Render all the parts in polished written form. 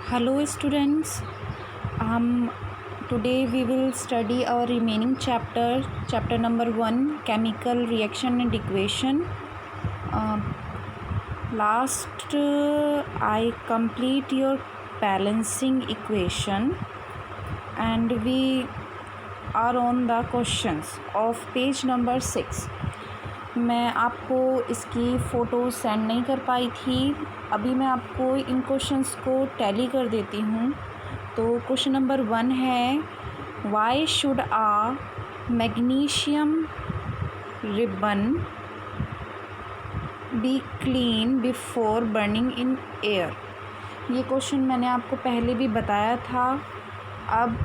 Hello students, um, today we will study our remaining chapter number 1, chemical reaction and equation. Last I complete your balancing equation and we are on the questions of page number 6. मैं आपको इसकी photo send नहीं कर पाई थी, अभी मैं आपको इन questions को टैली कर देती हूँ। तो क्वेश्चन नंबर 1 है, why should a magnesium ribbon be clean before burning in air. ये क्वेश्चन मैंने आपको पहले भी बताया था। अब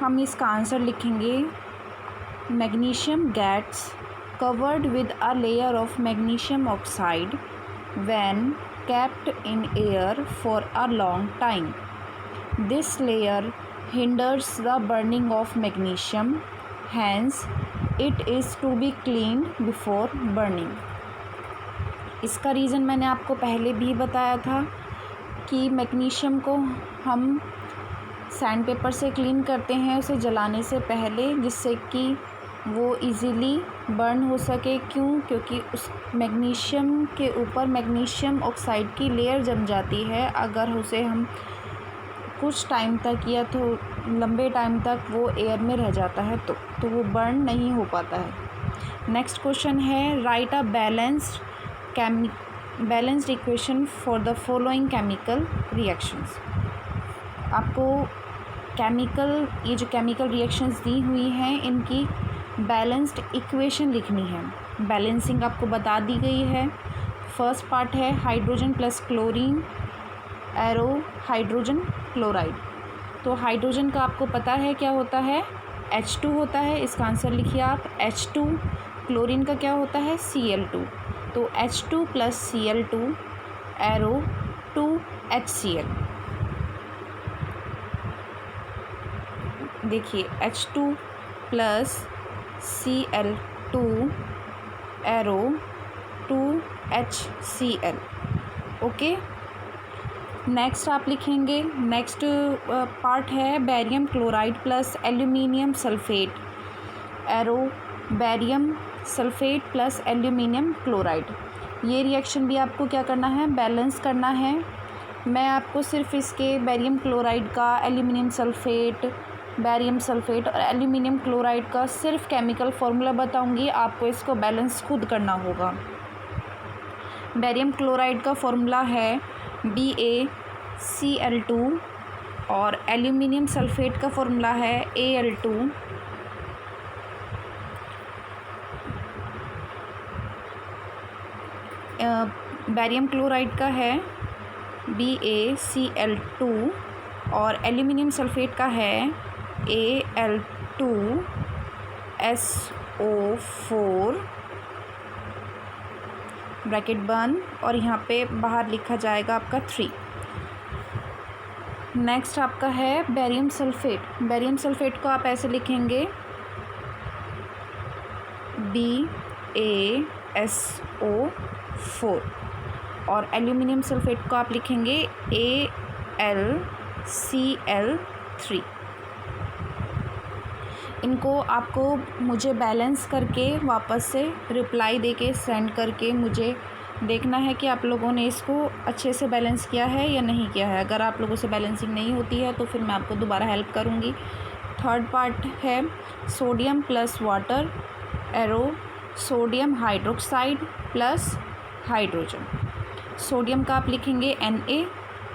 हम इसका आंसर लिखेंगे। Magnesium gets covered with a layer of magnesium oxide when kept in air for a long time. This layer hinders the burning of magnesium, hence it is to be cleaned before burning. इसका reason मैंने आपको पहले भी बताया था कि magnesium को हम सैंड पेपर से क्लीन करते हैं उसे जलाने से पहले, जिससे कि वो इजीली बर्न हो सके। क्योंकि उस मैग्नीशियम के ऊपर मैग्नीशियम ऑक्साइड की लेयर जम जाती है। अगर उसे हम कुछ टाइम तक या तो लंबे टाइम तक वो एयर में रह जाता है तो वो बर्न नहीं हो पाता है। नेक्स्ट क्वेश्चन है, right a balanced equation for the following chemical reactions. आपको ये जो केमिकल रिएक्शंस दी हुई हैं इनकी बैलेंस्ड इक्वेशन लिखनी है। बैलेंसिंग आपको बता दी गई है। फर्स्ट पार्ट है hydrogen plus chlorine arrow hydrogen chloride. तो हाइड्रोजन का आपको पता है क्या होता है, H2 होता है। इसका आंसर लिखिए आप H2। क्लोरीन का क्या होता है, Cl2। तो H2 plus Cl2 arrow 2HCl। देखिए H2 plus Cl2 arrow 2HCl। Okay, next आप लिखेंगे। नेक्स्ट पार्ट है barium chloride plus aluminium sulphate arrow barium sulphate plus aluminium chloride. ये रिएक्शन भी आपको क्या करना है, बैलेंस करना है। मैं आपको सिर्फ इसके बैरियम क्लोराइड का, एल्यूमिनियम सल्फेट, बैरियम सल्फेट और एल्यूमिनियम क्लोराइड का सिर्फ केमिकल फार्मूला बताऊंगी। आपको इसको बैलेंस खुद करना होगा। बैरियम क्लोराइड का फार्मूला है BaCl2 और एल्यूमिनियम सल्फेट का फार्मूला है Al2। बैरियम क्लोराइड का है BaCl2 और एल्यूमिनियम सल्फेट का है Al2SO4 ब्रैकेट बंद और यहाँ पे बाहर लिखा जाएगा आपका 3। नेक्स्ट आपका है बैरियम सल्फेट। बैरियम सल्फेट को आप ऐसे लिखेंगे BaSO4 और एल्यूमिनियम सल्फेट को आप लिखेंगे AlCl3। इनको आपको मुझे बैलेंस करके वापस से रिप्लाई देके सेंड करके मुझे देखना है कि आप लोगों ने इसको अच्छे से बैलेंस किया है या नहीं किया है। अगर आप लोगों से बैलेंसिंग नहीं होती है तो फिर मैं आपको दोबारा हेल्प करूँगी। थर्ड पार्ट है sodium plus water arrow sodium hydroxide plus hydrogen. Sodium का आप लिखेंगे Na,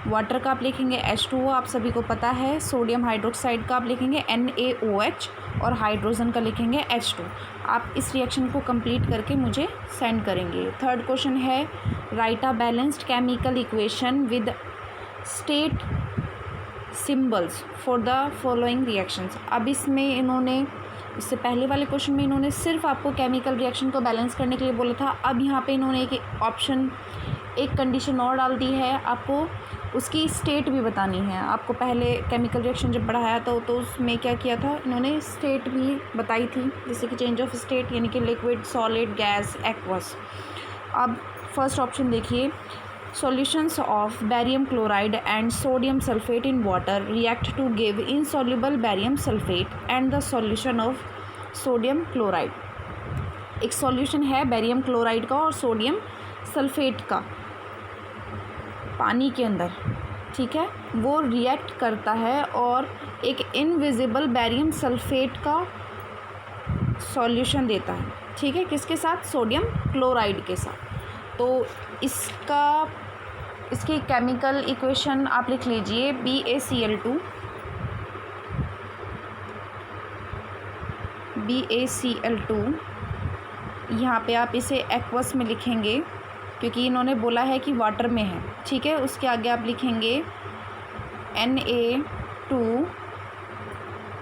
वाटर का आप लिखेंगे H2O, आप सभी को पता है। सोडियम हाइड्रोक्साइड का आप लिखेंगे NaOH और हाइड्रोजन का लिखेंगे H2। आप इस रिएक्शन को कंप्लीट करके मुझे सेंड करेंगे। थर्ड क्वेश्चन है, right a balanced chemical equation with state symbols for the following reactions. अब इससे पहले वाले क्वेश्चन में इन्होंने सिर्फ आपको केमिकल रिएक्शन को बैलेंस करने के लिए बोला था। अब यहाँ पे इन्होंने एक कंडीशन और डाल दी है, आपको उसकी स्टेट भी बतानी है। आपको पहले केमिकल रिएक्शन जब पढ़ाया था तो उसमें क्या किया था, इन्होंने स्टेट भी बताई थी, जैसे कि चेंज ऑफ स्टेट यानी कि लिक्विड, सॉलिड, गैस, एक्वस। अब फर्स्ट ऑप्शन देखिए, solutions of barium chloride and sodium sulfate in water react to give insoluble barium sulfate and the solution of sodium chloride। एक सॉल्यूशन है barium chloride का और sodium sulphate का पानी के अंदर, ठीक है, वो रिएक्ट करता है और एक इनविजिबल बैरियम सल्फेट का सॉल्यूशन देता है, ठीक है, किसके साथ? सोडियम क्लोराइड के साथ। तो इसकी केमिकल इक्वेशन आप लिख लीजिए BaCl2 यहाँ पे आप इसे एक्वस में लिखेंगे क्योंकि इन्होंने बोला है कि वाटर में है, ठीक है। उसके आगे आप लिखेंगे Na2,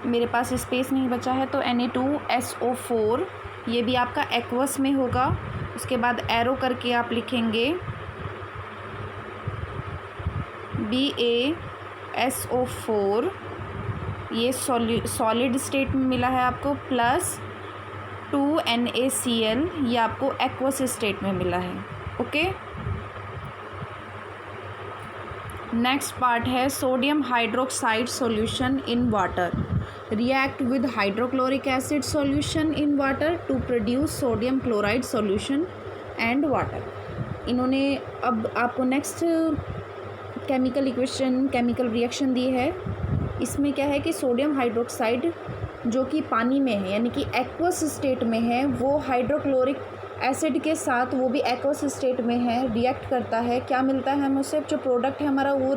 मेरे पास स्पेस नहीं बचा है तो Na2SO4, ये भी आपका एक्वस में होगा। उसके बाद एरो करके आप लिखेंगे BaSO4, ये सॉलिड स्टेट में मिला है आपको, प्लस 2NaCl, ये आपको एक्वस स्टेट में मिला है, ओके। नेक्स्ट पार्ट है sodium hydroxide solution in water react with hydrochloric acid solution in water to produce sodium chloride solution and water. इन्होंने अब आपको next chemical equation, chemical reaction दी है। इसमें क्या है कि सोडियम हाइड्रोक्साइड जो कि पानी में है यानी कि एक्वस स्टेट में है, वो हाइड्रोक्लोरिक एसिड के साथ, वो भी एक्वस स्टेट में है, रिएक्ट करता है। क्या मिलता है हमें उससे? जो प्रोडक्ट है हमारा वो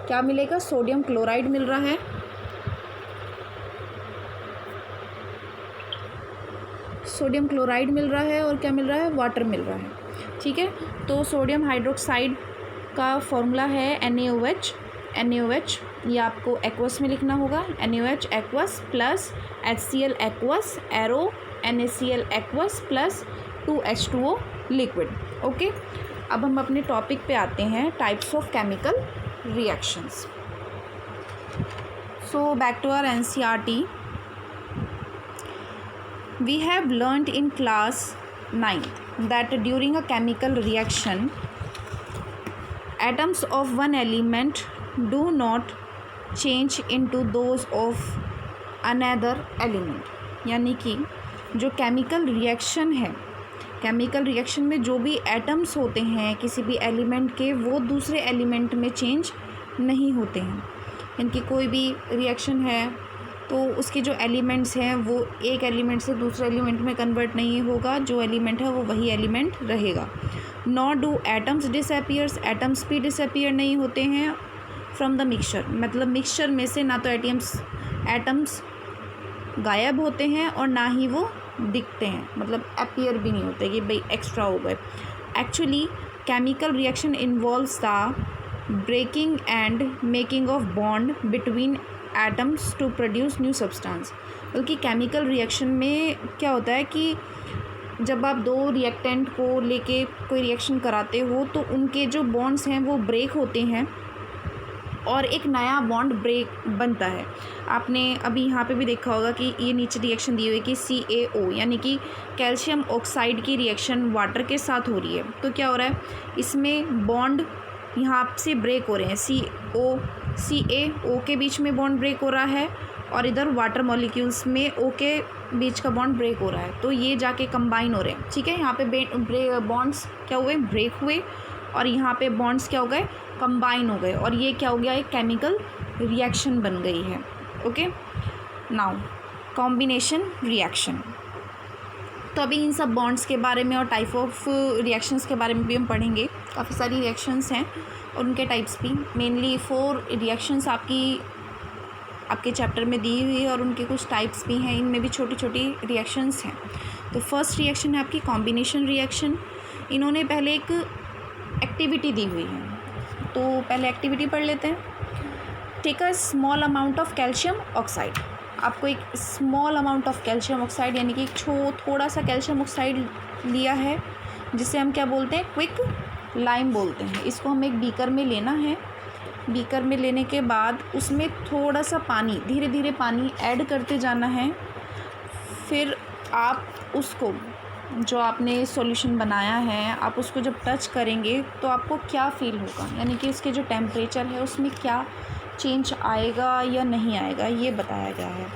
क्या मिलेगा? सोडियम क्लोराइड मिल रहा है। सोडियम क्लोराइड मिल रहा है और क्या मिल रहा है? वाटर मिल रहा है, ठीक है। तो सोडियम हाइड्रोक्साइड का फॉर्मूला है NaOH, ये आपको एक्वस में लिखना होगा, NaOH aqueous plus HCl aqueous, arrow NaCl aqueous plus 2H2O liquid, okay. अब हम अपने टॉपिक पे आते हैं, types of chemical reactions. So back to our NCERT, we have learnt in class 9th that during a chemical reaction atoms of one element do not change into those of another element। यानी कि जो chemical reaction है, chemical reaction में जो भी atoms होते हैं किसी भी एलिमेंट के, वो दूसरे एलिमेंट में चेंज नहीं होते हैं। इनकी कोई भी रिएक्शन है तो उसके जो एलिमेंट्स हैं वो एक एलिमेंट से दूसरे एलिमेंट में कन्वर्ट नहीं होगा, जो एलिमेंट है वो वही एलिमेंट रहेगा। Not do atoms disappears, atoms भी डिसअपियर नहीं होते हैं फ्रॉम द मिक्सचर, मतलब मिक्सचर में से ना तो एटम्स गायब होते हैं और ना ही वो दिखते हैं, मतलब अपीयर भी नहीं होते कि भाई एक्स्ट्रा हो गए। Actually chemical reaction involves the breaking and making of bond between atoms to produce new substance. बल्कि केमिकल रिएक्शन में क्या होता है कि जब आप दो रिएक्टेंट को लेके कोई रिएक्शन कराते हो तो उनके जो बॉन्ड्स हैं वो ब्रेक होते हैं और एक नया बॉन्ड ब्रेक बनता है। आपने अभी यहाँ पे भी देखा होगा कि ये नीचे रिएक्शन दी हुई है कि CaO यानी कि कैल्शियम ऑक्साइड की रिएक्शन वाटर के साथ हो रही है। तो क्या हो रहा है, इसमें बॉन्ड यहाँ से ब्रेक हो रहे हैं, CaO के बीच में बॉन्ड ब्रेक हो रहा है और इधर वाटर मॉलिक्यूल्स में O के बीच का बॉन्ड ब्रेक हो रहा है। तो ये जाके कंबाइन हो रहे हैं, ठीक है। यहाँ पे बॉन्ड्स क्या हुए, ब्रेक हुए, और यहाँ पे बॉन्ड्स क्या हो गए, कंबाइन हो गए, और ये क्या हो गया, एक केमिकल रिएक्शन बन गई है, ओके। नाउ कॉम्बिनेशन रिएक्शन, तो अभी इन सब बॉन्ड्स के बारे में और टाइप ऑफ रिएक्शंस के बारे में भी हम पढ़ेंगे। काफ़ी सारी रिएक्शंस हैं और उनके टाइप्स भी, मेनली 4 रिएक्शंस आपके चैप्टर में दी हुई है और उनके कुछ टाइप्स भी हैं, इनमें भी छोटी छोटी रिएक्शंस हैं। तो फर्स्ट रिएक्शन है आपकी कॉम्बिनेशन रिएक्शन। इन्होंने पहले एक एक्टिविटी दी हुई है, तो पहले एक्टिविटी पढ़ लेते हैं। Take a small amount of calcium oxide, आपको एक small amount of calcium oxide यानी कि थोड़ा सा कैल्शियम ऑक्साइड लिया है, जिसे हम क्या बोलते हैं, क्विक लाइम बोलते हैं। इसको हम एक बीकर में लेना है। बीकर में लेने के बाद उसमें थोड़ा सा पानी, धीरे धीरे पानी ऐड करते जाना है। फिर आप उसको जो आपने सॉल्यूशन बनाया है, आप उसको जब टच करेंगे तो आपको क्या फ़ील होगा, यानी कि इसके जो टेम्परेचर है उसमें क्या चेंज आएगा या नहीं आएगा, ये बताया गया है।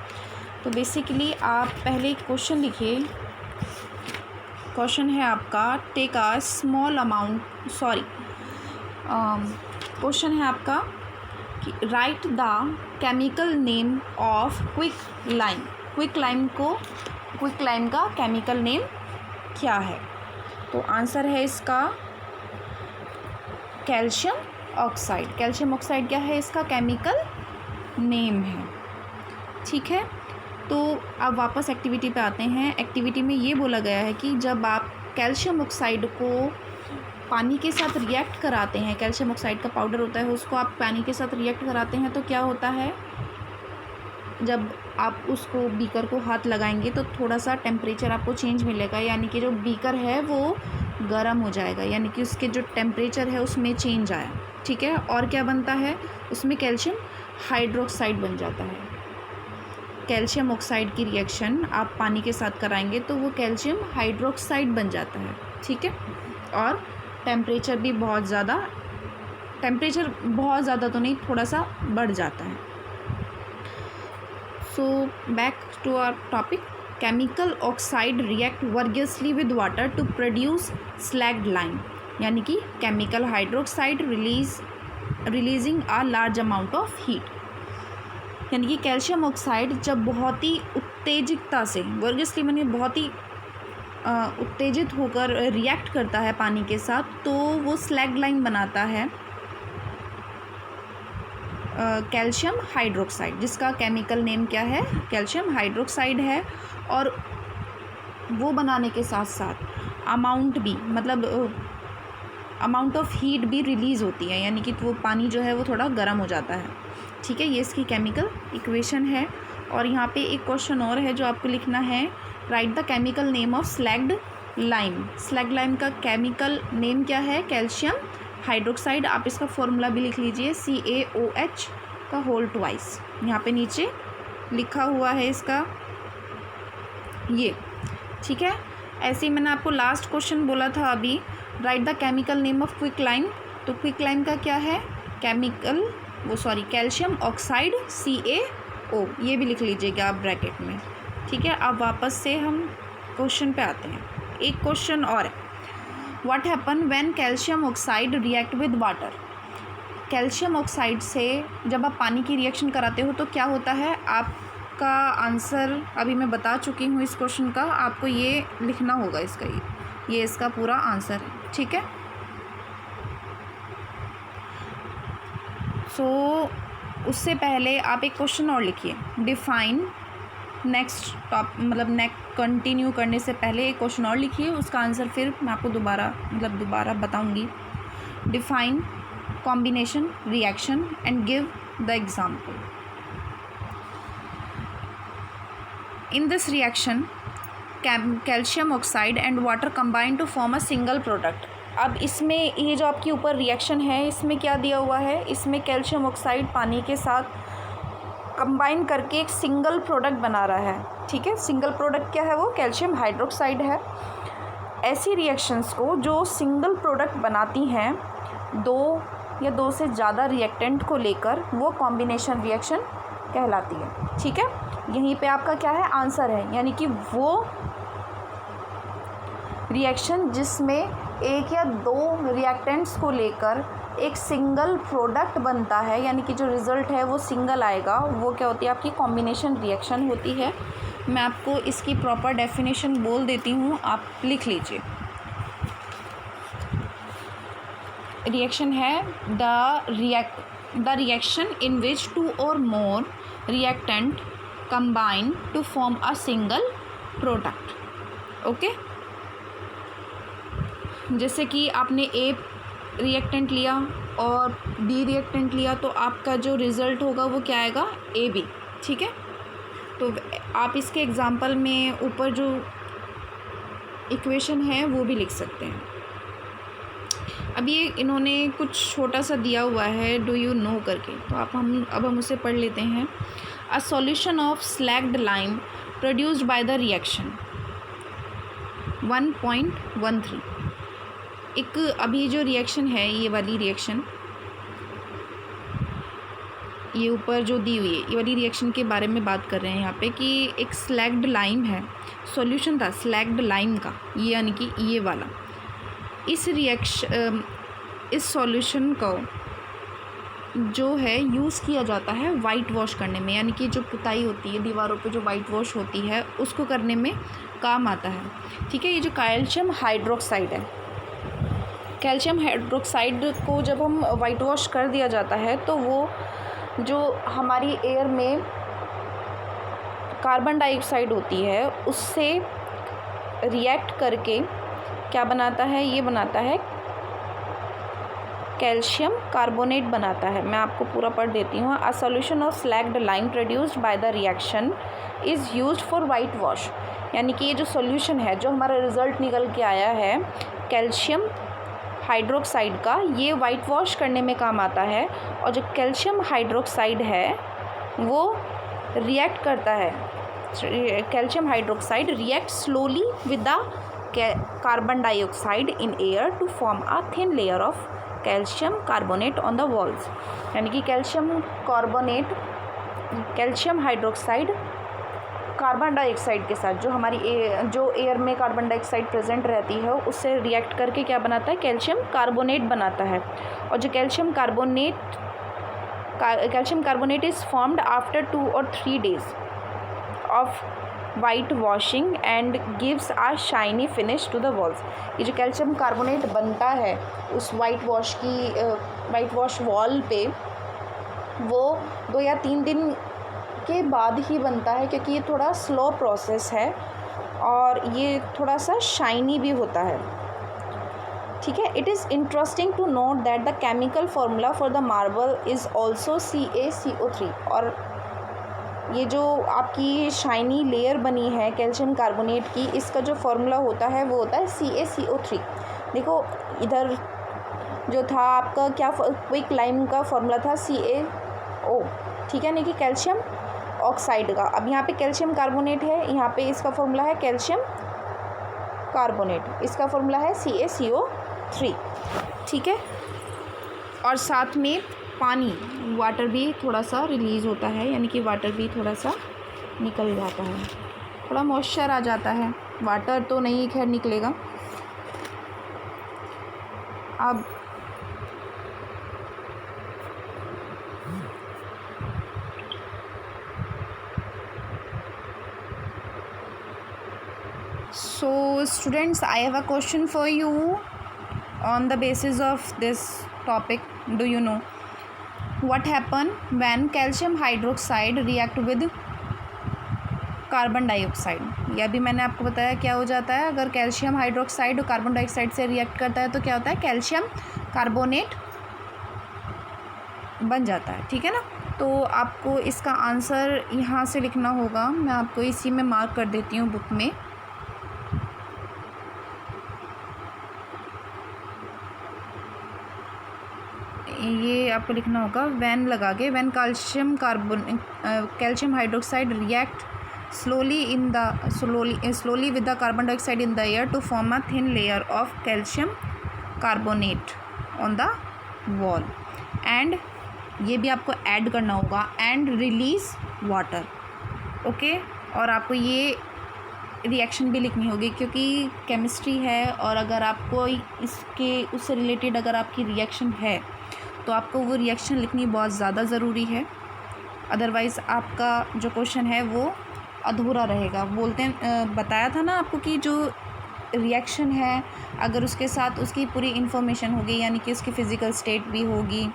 तो बेसिकली आप पहले एक क्वेश्चन लिखिए। क्वेश्चन है आपका, take a small amount, question है आपका कि right the chemical name of quick lime. Quick lime का केमिकल नेम क्या है? तो आंसर है इसका कैल्शियम ऑक्साइड। कैल्शियम ऑक्साइड क्या है, इसका केमिकल नेम है। ठीक है, तो अब वापस एक्टिविटी पे आते हैं। एक्टिविटी में ये बोला गया है कि जब आप कैल्शियम ऑक्साइड को पानी के साथ रिएक्ट कराते हैं, कैल्शियम ऑक्साइड का पाउडर होता है, उसको आप पानी के साथ रिएक्ट कराते हैं तो क्या होता है, जब आप उसको बीकर को हाथ लगाएंगे तो थोड़ा सा टेम्परेचर आपको चेंज मिलेगा, यानी कि जो बीकर है वो गर्म हो जाएगा, यानी कि उसके जो टेम्परेचर है उसमें चेंज आया। ठीक है, और क्या बनता है उसमें, कैल्शियम हाइड्रोक्साइड बन जाता है। कैल्शियम ऑक्साइड की रिएक्शन आप पानी के साथ कराएंगे तो वो कैल्शियम हाइड्रोक्साइड बन जाता है। ठीक है, और टेम्परेचर बहुत ज़्यादा तो नहीं, थोड़ा सा बढ़ जाता है। So back to our topic, chemical oxide react vigorously with water to produce slaked lime, यानी कि chemical hydroxide releasing a large amount of heat. यानी कि कैल्शियम ऑक्साइड जब बहुत ही उत्तेजितता से, वर्गियसली माने बहुत ही उत्तेजित होकर रिएक्ट करता है पानी के साथ, तो वो स्लैग्ड लाइम बनाता है कैल्शियम हाइड्रोक्साइड, जिसका केमिकल नेम क्या है, कैल्शियम हाइड्रोक्साइड है। और वो बनाने के साथ साथ अमाउंट ऑफ हीट भी रिलीज़ होती है, यानी कि वो पानी जो है वो थोड़ा गर्म हो जाता है। ठीक है, ये इसकी केमिकल इक्वेशन है। और यहाँ पे एक क्वेश्चन और है जो आपको लिखना है, right the chemical name of slagged lime. Slagged lime का केमिकल नेम क्या है, कैल्शियम हाइड्रोक्साइड। आप इसका फॉर्मूला भी लिख लीजिए, CaOH का होल ट्वाइस, यहाँ पे नीचे लिखा हुआ है इसका ये। ठीक है, ऐसे ही मैंने आपको लास्ट क्वेश्चन बोला था अभी, right the chemical name of quick lime. तो क्विक लाइम का क्या है, कैल्शियम ऑक्साइड CaO, ये भी लिख लीजिएगा आप ब्रैकेट में। ठीक है, अब वापस से हम क्वेश्चन पे आते हैं। एक क्वेश्चन और है, what happen when calcium oxide react with water. Calcium oxide से जब आप पानी की रिएक्शन कराते हो तो क्या होता है, आपका आंसर अभी मैं बता चुकी हूँ इस क्वेश्चन का, आपको ये लिखना होगा इसका, ये इसका पूरा आंसर है। ठीक है, सो उससे पहले आप एक क्वेश्चन और लिखिए, डिफाइन नेक्स्ट कंटिन्यू करने से पहले एक क्वेश्चन और लिखिए, उसका आंसर फिर मैं आपको दोबारा बताऊंगी। Define combination reaction and give the example. In this reaction calcium oxide and water combine to form a single product. अब इसमें ये जो आपके ऊपर रिएक्शन है, इसमें क्या दिया हुआ है, इसमें कैल्शियम ऑक्साइड पानी के साथ कंबाइन करके एक सिंगल प्रोडक्ट बना रहा है। ठीक है, सिंगल प्रोडक्ट क्या है, वो कैल्शियम हाइड्रोक्साइड है। ऐसी रिएक्शंस को जो सिंगल प्रोडक्ट बनाती हैं दो या दो से ज़्यादा रिएक्टेंट को लेकर, वो कॉम्बिनेशन रिएक्शन कहलाती है। ठीक है, यहीं पे आपका क्या है, आंसर है, यानी कि वो रिएक्शन जिसमें एक या दो रिएक्टेंट्स को लेकर एक सिंगल प्रोडक्ट बनता है, यानी कि जो रिज़ल्ट है वो सिंगल आएगा, वो क्या होती है, आपकी कॉम्बिनेशन रिएक्शन होती है। मैं आपको इसकी प्रॉपर डेफिनेशन बोल देती हूँ, आप लिख लीजिए। रिएक्शन है the reaction in which two or more reactant combine to form a single product. Okay, जैसे कि आपने ए रिएक्टेंट लिया और बी रिएक्टेंट लिया, तो आपका जो रिज़ल्ट होगा वो क्या आएगा, AB। ठीक है, तो आप इसके एग्ज़ाम्पल में ऊपर जो इक्वेशन है वो भी लिख सकते हैं। अब ये इन्होंने कुछ छोटा सा दिया हुआ है, डू यू नो करके, तो अब हम उसे पढ़ लेते हैं। A solution of slagged lime produced by the reaction 1.13। एक अभी जो रिएक्शन है, ये वाली रिएक्शन, ये ऊपर जो दी हुई है, ये वाली रिएक्शन के बारे में बात कर रहे हैं यहाँ पे कि एक स्लैग्ड लाइम है, सॉल्यूशन था स्लैग्ड लाइम का, ये यानी कि ये वाला। इस सॉल्यूशन को जो है यूज़ किया जाता है वाइट वॉश करने में, यानी कि जो पुताई होती है दीवारों पे, जो वाइट वॉश होती है उसको करने में काम आता है। ठीक है, ये जो कैल्शियम हाइड्रोक्साइड है, कैल्शियम हाइड्रोक्साइड को जब हम वाइट वॉश कर दिया जाता है तो वो जो हमारी एयर में कार्बन डाइऑक्साइड होती है उससे रिएक्ट करके क्या बनाता है, ये बनाता है कैल्शियम कार्बोनेट बनाता है। मैं आपको पूरा पढ़ देती हूँ। A solution of slagged lime produced by the reaction is used for white wash, यानी कि ये जो सॉल्यूशन है, जो हमारा रिज़ल्ट निकल के आया है कैल्शियम हाइड्रोक्साइड का, ये वाइट वॉश करने में काम आता है। और जो कैल्शियम हाइड्रोक्साइड है वो रिएक्ट करता है, calcium hydroxide react slowly with the carbon dioxide in air to form a thin layer of calcium carbonate on the walls, यानी कि कैल्शियम हाइड्रोक्साइड कार्बन डाइऑक्साइड के साथ, जो हमारी जो एयर में कार्बन डाइऑक्साइड प्रेजेंट रहती है उससे रिएक्ट करके क्या बनाता है, कैल्शियम कार्बोनेट बनाता है। और जो calcium carbonate is formed after 2 or 3 days of white washing and gives a shiny finish to the walls. ये जो कैल्शियम कार्बोनेट बनता है उस वाइट वॉश वॉल पे, वो 2 या 3 दिन के बाद ही बनता है, क्योंकि ये थोड़ा स्लो प्रोसेस है और ये थोड़ा सा शाइनी भी होता है। ठीक है, it is interesting to note that the chemical formula for the marble is also CaCO3। और ये जो आपकी शाइनी लेयर बनी है कैल्शियम कार्बोनेट की, इसका जो फार्मूला होता है वो होता है CaCO3। देखो इधर जो था आपका क्या, क्विक लाइम का फार्मूला था CaO, ठीक है, नहीं कि कैल्शियम ऑक्साइड का। अब यहाँ पे कैल्शियम कार्बोनेट है, यहाँ पे इसका फार्मूला है कैल्शियम कार्बोनेट, इसका फार्मूला है CaCO3। ठीक है, और साथ में पानी, वाटर भी थोड़ा सा रिलीज़ होता है, यानी कि वाटर भी थोड़ा सा निकल जाता है, थोड़ा मॉइस्चर आ जाता है। वाटर तो नहीं खैर निकलेगा। अब so students, I have a question for you on the basis of this topic. Do you know what happen when calcium hydroxide react with carbon dioxide? ये अभी मैंने आपको बताया क्या हो जाता है, अगर कैल्शियम हाइड्रोक्साइड और कार्बन डाइऑक्साइड से रिएक्ट करता है तो क्या होता है, कैल्शियम कार्बोनेट बन जाता है। ठीक है ना, तो आपको इसका आंसर यहाँ से लिखना होगा, मैं आपको इसी में मार्क कर देती हूँ बुक में। ये आपको लिखना होगा वैन लगा के, when calcium hydroxide react slowly with the carbon dioxide in the air to form a thin layer of calcium carbonate on the wall, and ये भी आपको ऐड करना होगा and release water। ओके, और आपको ये रिएक्शन भी लिखनी होगी क्योंकि केमिस्ट्री है, और अगर आपको उससे रिलेटेड अगर आपकी रिएक्शन है तो आपको वो रिएक्शन लिखनी बहुत ज़्यादा ज़रूरी है, अदरवाइज़ आपका जो क्वेश्चन है वो अधूरा रहेगा। बताया था ना आपको कि जो रिएक्शन है अगर उसके साथ उसकी पूरी इन्फॉर्मेशन होगी, यानी कि उसकी फ़िज़िकल स्टेट भी होगी,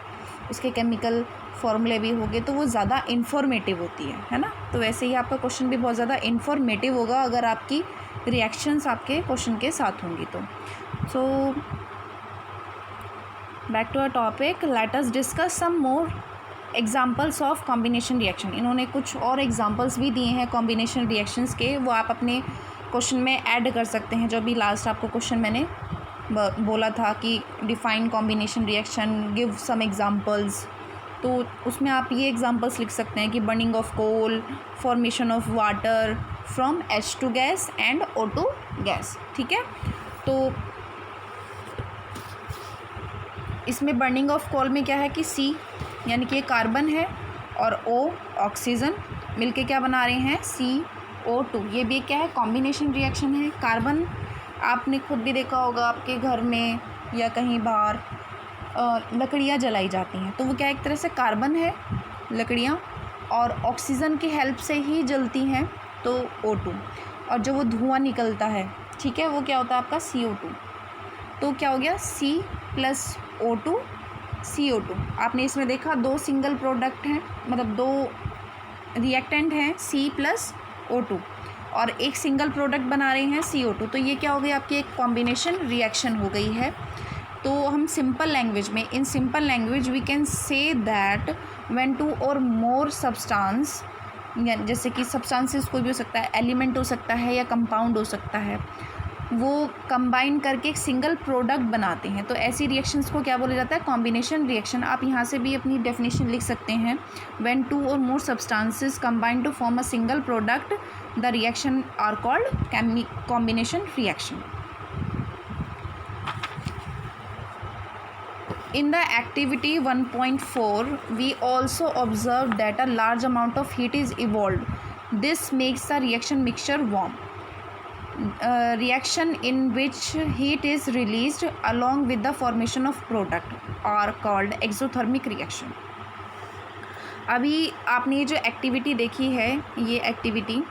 उसके केमिकल फॉर्मूले भी होंगे, तो वो ज़्यादा इन्फॉर्मेटिव होती है ना। तो वैसे ही आपका क्वेश्चन भी बहुत ज़्यादा इन्फॉर्मेटिव होगा अगर आपकी रिएक्शंस आपके क्वेश्चन के साथ होंगी तो। So back to a topic, let us discuss some more examples of combination reaction. इन्होंने कुछ और एग्जाम्पल्स भी दिए हैं कॉम्बिनेशन रिएक्शंस के, वो आप अपने क्वेश्चन में ऐड कर सकते हैं। जो भी लास्ट आपको क्वेश्चन मैंने बोला था कि define combination reaction, give some examples, तो उसमें आप ये एग्जाम्पल्स लिख सकते हैं कि burning of coal, formation of water, from H2 gas and O2 gas. ठीक है, तो इसमें बर्निंग ऑफ कोल में क्या है कि C यानी कि ये कार्बन है और O ऑक्सीजन मिलके क्या बना रहे हैं CO2। ये भी क्या है, कॉम्बिनेशन रिएक्शन है। कार्बन आपने खुद भी देखा होगा आपके घर में या कहीं बाहर लकड़ियाँ जलाई जाती हैं, तो वो क्या एक तरह से कार्बन है लकड़ियाँ, और ऑक्सीजन की हेल्प से ही जलती हैं, तो O2, और जो वो धुआं निकलता है, ठीक है, वो क्या होता है आपका CO2। तो क्या हो गया C प्लस O2 CO2। आपने इसमें देखा दो सिंगल प्रोडक्ट हैं, मतलब दो रिएक्टेंट हैं C प्लस O2, और एक सिंगल प्रोडक्ट बना रहे हैं CO2। तो ये क्या हो गई आपकी एक कॉम्बिनेशन रिएक्शन हो गई है। तो हम सिंपल लैंग्वेज में, in simple language we can say that when two or more substance, जैसे कि सब्सटेंसेस कोई भी हो सकता है, एलिमेंट हो सकता है या कंपाउंड हो सकता है, वो कंबाइन करके एक सिंगल प्रोडक्ट बनाते हैं, तो ऐसी रिएक्शंस को क्या बोला जाता है, कॉम्बिनेशन रिएक्शन। आप यहाँ से भी अपनी डेफिनेशन लिख सकते हैं, when two or more substances combine to form a single product the reaction are called combination reaction. In the activity 1.4, we also observed that a large amount of heat is evolved. This makes the reaction mixture warm. Reaction in which heat is released along with the formation of product are called exothermic reaction. अभी आपने ये जो activity देखी है, ये activity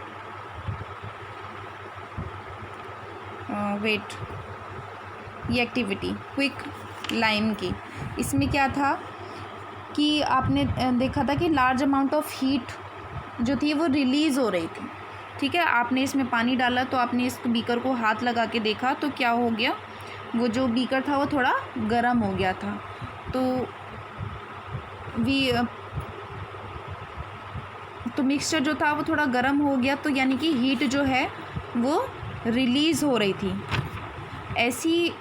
ये activity quick lime की, इसमें क्या था कि आपने देखा था कि लार्ज अमाउंट ऑफ हीट जो थी वो रिलीज़ हो रही थी। ठीक है, आपने इसमें पानी डाला, तो आपने इस बीकर को हाथ लगा के देखा, तो क्या हो गया, वो जो बीकर था वो थोड़ा गर्म हो गया था। तो मिक्सचर जो था वो थोड़ा गर्म हो गया, तो यानी कि हीट जो है वो रिलीज़ हो रही थी। ऐसी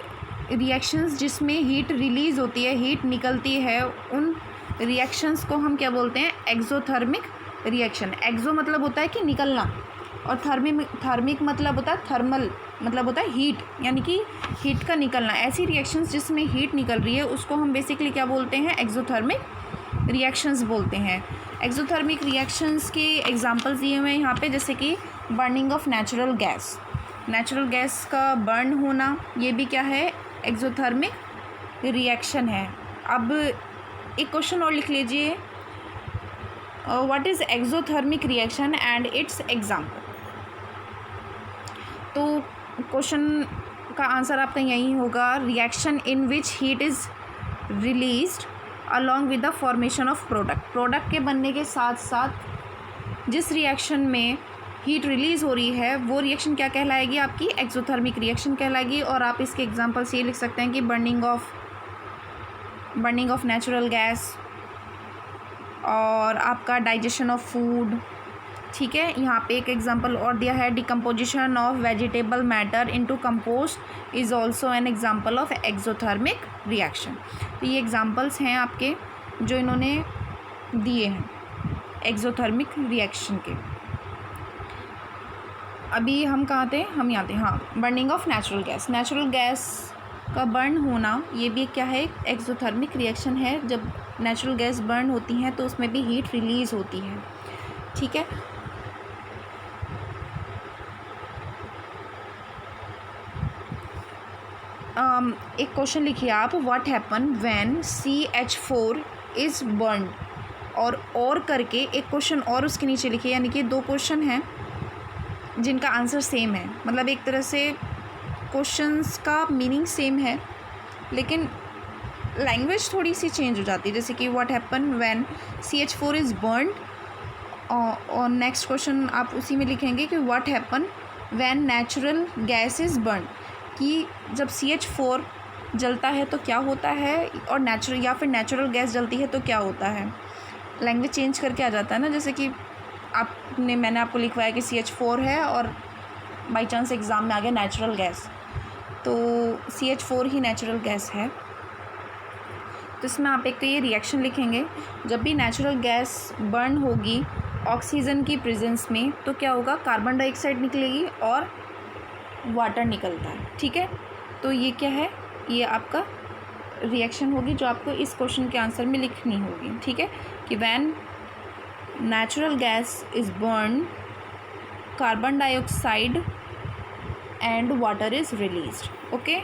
रिएक्शंस जिसमें हीट रिलीज़ होती है, हीट निकलती है, उन रिएक्शंस को हम क्या बोलते हैं, एक्सोथर्मिक रिएक्शन। एक्सो मतलब होता है कि निकलना, और थर्मिक मतलब होता है थर्मल, मतलब होता है हीट, यानी कि हीट का निकलना। ऐसी रिएक्शंस जिसमें हीट निकल रही है उसको हम बेसिकली क्या बोलते हैं, एक्सोथर्मिक रिएक्शंस बोलते हैं। एक्सोथर्मिक रिएक्शंस के एग्जांपल्स दिए हुए हैं यहाँ पे, जैसे कि burning of natural gas, natural gas का बर्न होना, ये भी क्या है, एक्सोथर्मिक रिएक्शन है। अब एक क्वेश्चन और लिख लीजिए, what is exothermic reaction and it's example. तो क्वेश्चन का आंसर आपका यही होगा, reaction in which heat is released along with the formation of product. Product के बनने के साथ साथ जिस रिएक्शन में हीट रिलीज़ हो रही है वो रिएक्शन क्या कहलाएगी, आपकी एक्सोथर्मिक रिएक्शन कहलाएगी। और आप इसके एग्जांपल्स ये लिख सकते हैं कि बर्निंग ऑफ नेचुरल गैस, और आपका डाइजेशन ऑफ फूड। ठीक है, यहाँ पे एक एग्जांपल और दिया है, decomposition of vegetable matter into compost is also an example of exothermic reaction. तो ये एग्जांपल्स हैं आपके जो इन्होंने दिए हैं एक्सोथर्मिक रिएक्शन के। अभी हम कहाँ थे, हम यहाँ थे, हाँ, burning of natural gas. Natural gas का बर्न होना, ये भी क्या है, एक्सोथर्मिक रिएक्शन है। जब नेचुरल गैस बर्न होती हैं तो उसमें भी हीट रिलीज़ होती है। ठीक है, एक क्वेश्चन लिखिए आप, what happen when CH4 is burned, और करके एक क्वेश्चन और उसके नीचे लिखिए, यानी कि दो क्वेश्चन हैं जिनका आंसर सेम है। मतलब एक तरह से क्वेश्चंस का मीनिंग सेम है लेकिन लैंग्वेज थोड़ी सी चेंज हो जाती है। जैसे कि what happen when CH4 is burned, और नेक्स्ट क्वेश्चन आप उसी में लिखेंगे कि what happen when natural gas is burn, कि जब CH4 जलता है तो क्या होता है, और नेचुरल गैस जलती है तो क्या होता है। लैंग्वेज चेंज करके आ जाता है ना, जैसे कि मैंने आपको लिखवाया कि CH4 है और बाई चांस एग्ज़ाम में आ गया नेचुरल गैस, तो CH4 ही नेचुरल गैस है। तो इसमें आप एक तो ये रिएक्शन लिखेंगे, जब भी नेचुरल गैस बर्न होगी ऑक्सीजन की प्रेजेंस में तो क्या होगा, कार्बन डाइऑक्साइड निकलेगी और वाटर निकलता है। ठीक है, तो ये क्या है, ये आपका रिएक्शन होगी जो आपको इस क्वेश्चन के आंसर में लिखनी होगी। ठीक है, कि when natural gas is burn, carbon dioxide and water is released. Okay,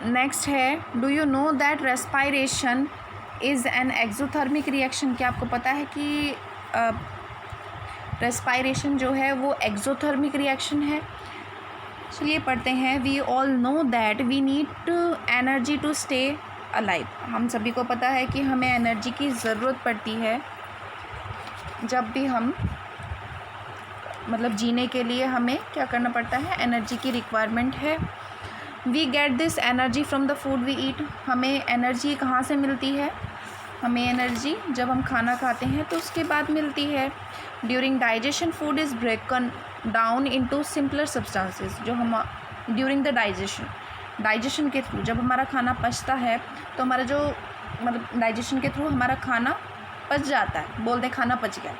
next है, do you know that respiration is an exothermic reaction. क्या आपको पता है कि रेस्पायरेशन जो है वो एक्सोथर्मिक रिएक्शन है। चलिए पढ़ते हैं। We all know that we need energy to stay alive. हम सभी को पता है कि हमें एनर्जी की ज़रूरत पड़ती है जब भी हम मतलब जीने के लिए हमें क्या करना पड़ता है, एनर्जी की रिक्वायरमेंट है। We get this energy from the food we eat. हमें एनर्जी कहाँ से मिलती है, हमें एनर्जी जब हम खाना खाते हैं तो उसके बाद मिलती है। During digestion food is ब्रेकन down into simpler substances. जो हम ड्यूरिंग द डाइजेशन के थ्रू जब हमारा खाना पचता है तो हमारा जो मतलब डाइजेशन के थ्रू हमारा खाना पच जाता है, बोलते हैं खाना पच गया,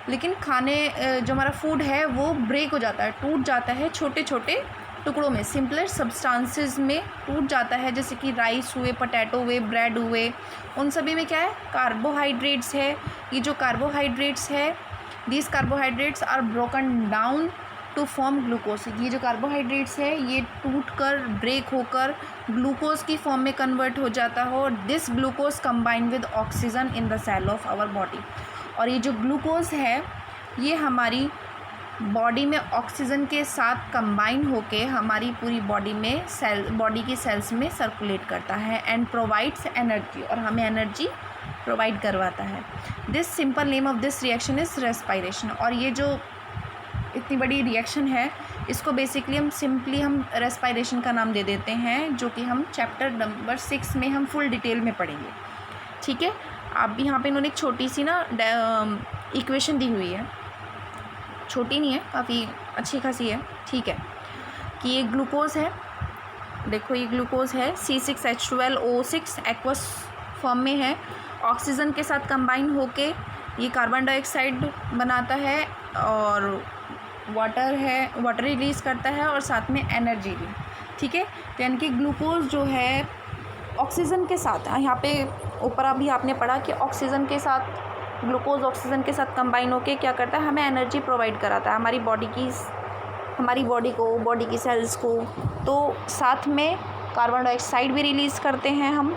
लेकिन खाने जो हमारा फूड है वो ब्रेक हो जाता है, टूट जाता है छोटे छोटे टुकड़ों में, सिंपलर सब्सटेंसेस में टूट जाता है। जैसे कि राइस हुए, पोटैटो हुए, ब्रेड हुए, उन सभी में क्या है, कार्बोहाइड्रेट्स है। ये जो कार्बोहाइड्रेट्स है, these carbohydrates are broken down to form glucose. ये जो कार्बोहाइड्रेट्स है ये टूट कर ब्रेक होकर ग्लूकोज की फॉर्म में कन्वर्ट हो जाता हो। This glucose combine with oxygen in the cell of our body. और ये जो ग्लूकोज है ये हमारी बॉडी में ऑक्सीजन के साथ कंबाइन होके हमारी पूरी बॉडी में बॉडी की सेल्स में सर्कुलेट करता है एंड प्रोवाइड्स एनर्जी, और हमें एनर्जी प्रोवाइड करवाता है। This simple name of this reaction is respiration. और ये जो इतनी बड़ी रिएक्शन है इसको बेसिकली हम रेस्पायरेशन का नाम दे देते हैं, जो कि हम चैप्टर नंबर 6 में हम फुल डिटेल में पढ़ेंगे। ठीक है, आप भी यहाँ पे इन्होंने एक छोटी सी ना इक्वेशन दी हुई है, छोटी नहीं है, काफ़ी अच्छी खासी है। ठीक है, कि ये ग्लूकोज है, देखो ये ग्लूकोज है, C6H12O6 एक्वस फॉर्म में है, ऑक्सीजन के साथ कंबाइन होके ये कार्बन डाइऑक्साइड बनाता है और वाटर है, वाटर रिलीज़ करता है और साथ में एनर्जी भी। ठीक है, तो यानी कि ग्लूकोज जो है ऑक्सीजन के साथ, यहाँ पे ऊपर अभी आपने पढ़ा कि ऑक्सीजन के साथ ग्लूकोज ऑक्सीजन के साथ कंबाइन होके क्या करता है, हमें एनर्जी प्रोवाइड कराता है हमारी बॉडी को, बॉडी की सेल्स को। तो साथ में कार्बन डाइऑक्साइड भी रिलीज़ करते हैं हम,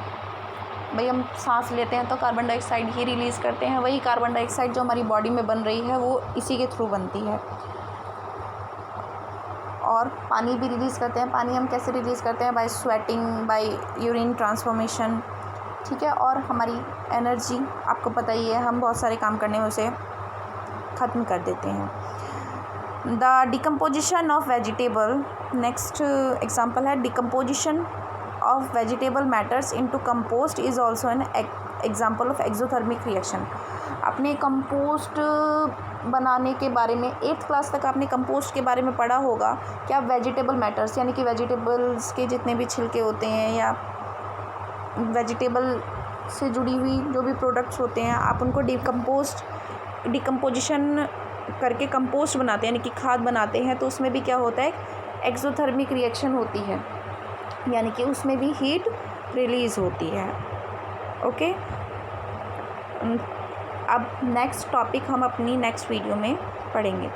भाई हम सांस लेते हैं तो कार्बन डाइऑक्साइड ही रिलीज़ करते हैं। वही कार्बन डाइऑक्साइड जो हमारी बॉडी में बन रही है वो इसी के थ्रू बनती है। और पानी भी रिलीज़ करते हैं। पानी हम कैसे रिलीज़ करते हैं, by sweating, by urine transformation. ठीक है, और हमारी एनर्जी आपको पता ही है, हम बहुत सारे काम करने में उसे ख़त्म कर देते हैं। The decomposition of vegetable, next example है, decomposition of vegetable matters into compost is also an example of exothermic reaction. आपने कंपोस्ट बनाने के बारे में 8th क्लास तक आपने कंपोस्ट के बारे में पढ़ा होगा। क्या वेजिटेबल मैटर्स यानी कि वेजिटेबल्स के जितने भी छिलके होते हैं या वेजिटेबल से जुड़ी हुई जो भी प्रोडक्ट्स होते हैं, आप उनको डिकम्पोजिशन करके कंपोस्ट बनाते हैं यानी कि खाद बनाते हैं। तो उसमें भी क्या होता है, एक्सोथर्मिक रिएक्शन होती है, यानी कि उसमें भी हीट रिलीज़ होती है। ओके, अब नेक्स्ट टॉपिक हम अपनी नेक्स्ट वीडियो में पढ़ेंगे।